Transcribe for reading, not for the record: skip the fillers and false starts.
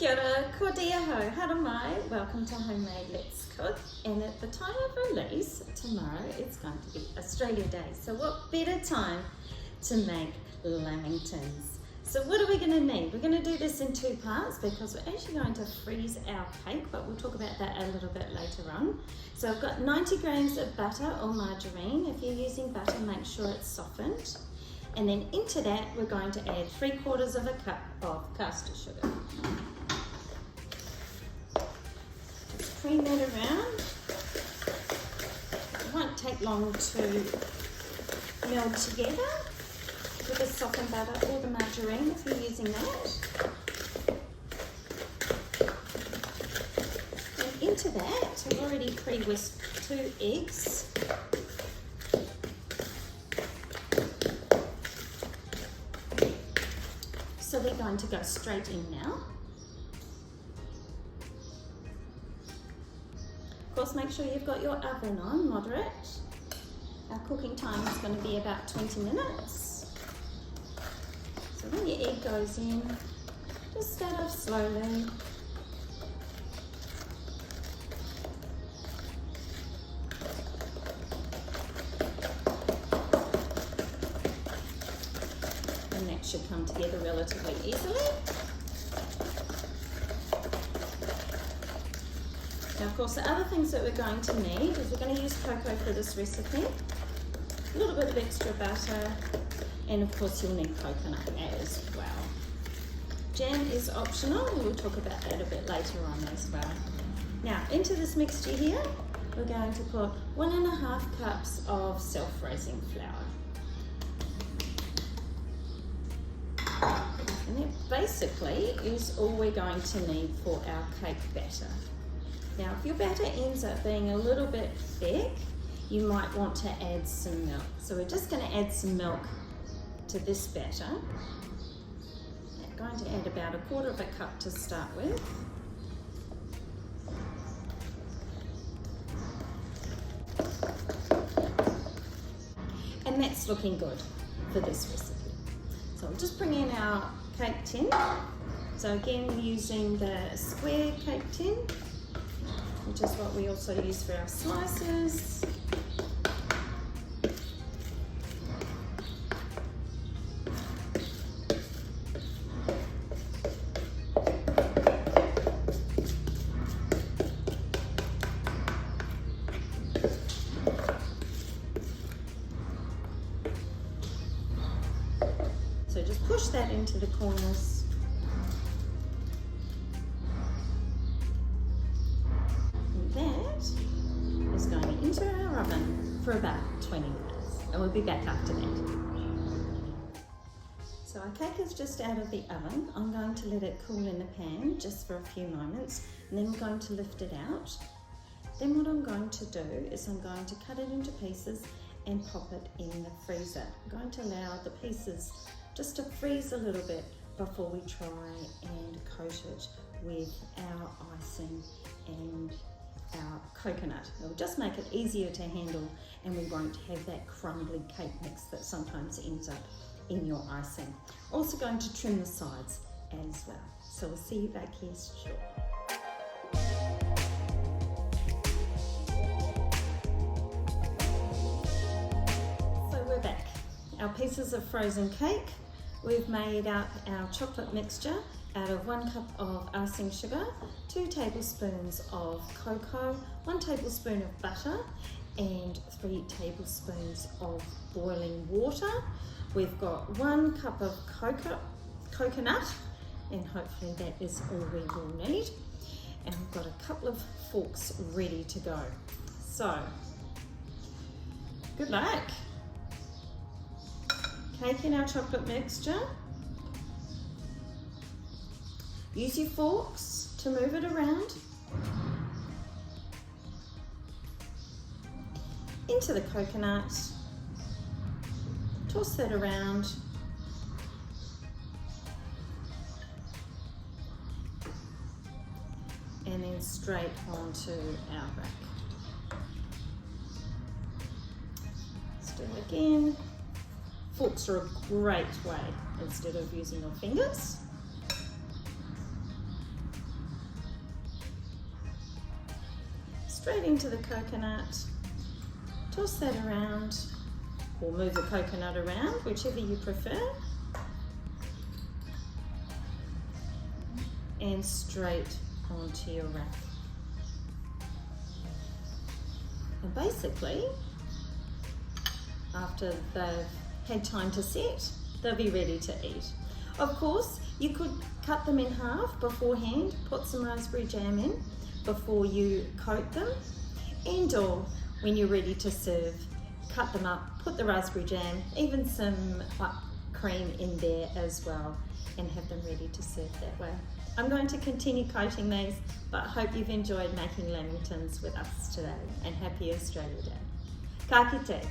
Kia ora, ko dia ho, hara mai, welcome to Homemade Let's Cook. And at the time of release, tomorrow, it's going to be Australia Day. So what better time to make lamingtons? So what are we going to need? We're going to do this in two parts because we're actually going to freeze our cake, but we'll talk about that a little bit later on. So I've got 90 grams of butter or margarine. If you're using butter, make sure it's softened. And then into that, we're going to add 3/4 of a cup of caster sugar. Just cream that around. It won't take long to meld together with the softened butter or the margarine if you're using that. And into that, I've already pre-whisked 2 eggs. So they're going to go straight in now. Of course, make sure you've got your oven on moderate. Our cooking time is going to be about 20 minutes. So when your egg goes in, just start off slowly. And that should come together relatively easily. Now, of course, the other things that we're going to need is we're going to use cocoa for this recipe, a little bit of extra butter, and of course you'll need coconut as well. Jam is optional, and we'll talk about that a bit later on as well. Now, into this mixture here, we're going to put 1.5 cups of self-raising flour. And that basically is all we're going to need for our cake batter. Now, if your batter ends up being a little bit thick, you might want to add some milk. So we're just going to add some milk to this batter. I'm going to add about 1/4 cup to start with. And that's looking good for this recipe. So I'll just bring in our cake tin. So again, using the square cake tin, which is what we also use for our slices. So just push that into the corners. Is going into our oven for about 20 minutes, and we'll be back after that. So our cake is just out of the oven. I'm going to let it cool in the pan just for a few moments, and then I'm going to lift it out. Then what I'm going to do is I'm going to cut it into pieces and pop it in the freezer. I'm going to allow the pieces just to freeze a little bit before we try and coat it with our icing and our coconut. It'll just make it easier to handle, and we won't have that crumbly cake mix that sometimes ends up in your icing. Also going to trim the sides as well. So we'll see you back here shortly. So we're back. Our pieces of frozen cake. We've made up our chocolate mixture out of 1 cup of icing sugar, 2 tablespoons of cocoa, 1 tablespoon of butter, and 3 tablespoons of boiling water. We've got 1 cup of coconut, and hopefully that is all we will need. And we've got a couple of forks ready to go. So, good luck. Cake in our chocolate mixture. Use your forks to move it around. Into the coconut. Toss that around. And then straight onto our rack. Stir again. Forks are a great way instead of using your fingers. straight into the coconut. Toss that around, or move the coconut around, whichever you prefer. And straight onto your wrap. And basically, after they've had time to set, they'll be ready to eat. Of course, you could cut them in half beforehand, put some raspberry jam in before you coat them, and or when you're ready to serve, cut them up, put the raspberry jam, even some cream in there as well, and have them ready to serve that way. I'm going to continue coating these, but I hope you've enjoyed making lamingtons with us today, and happy Australia Day. Ka kite.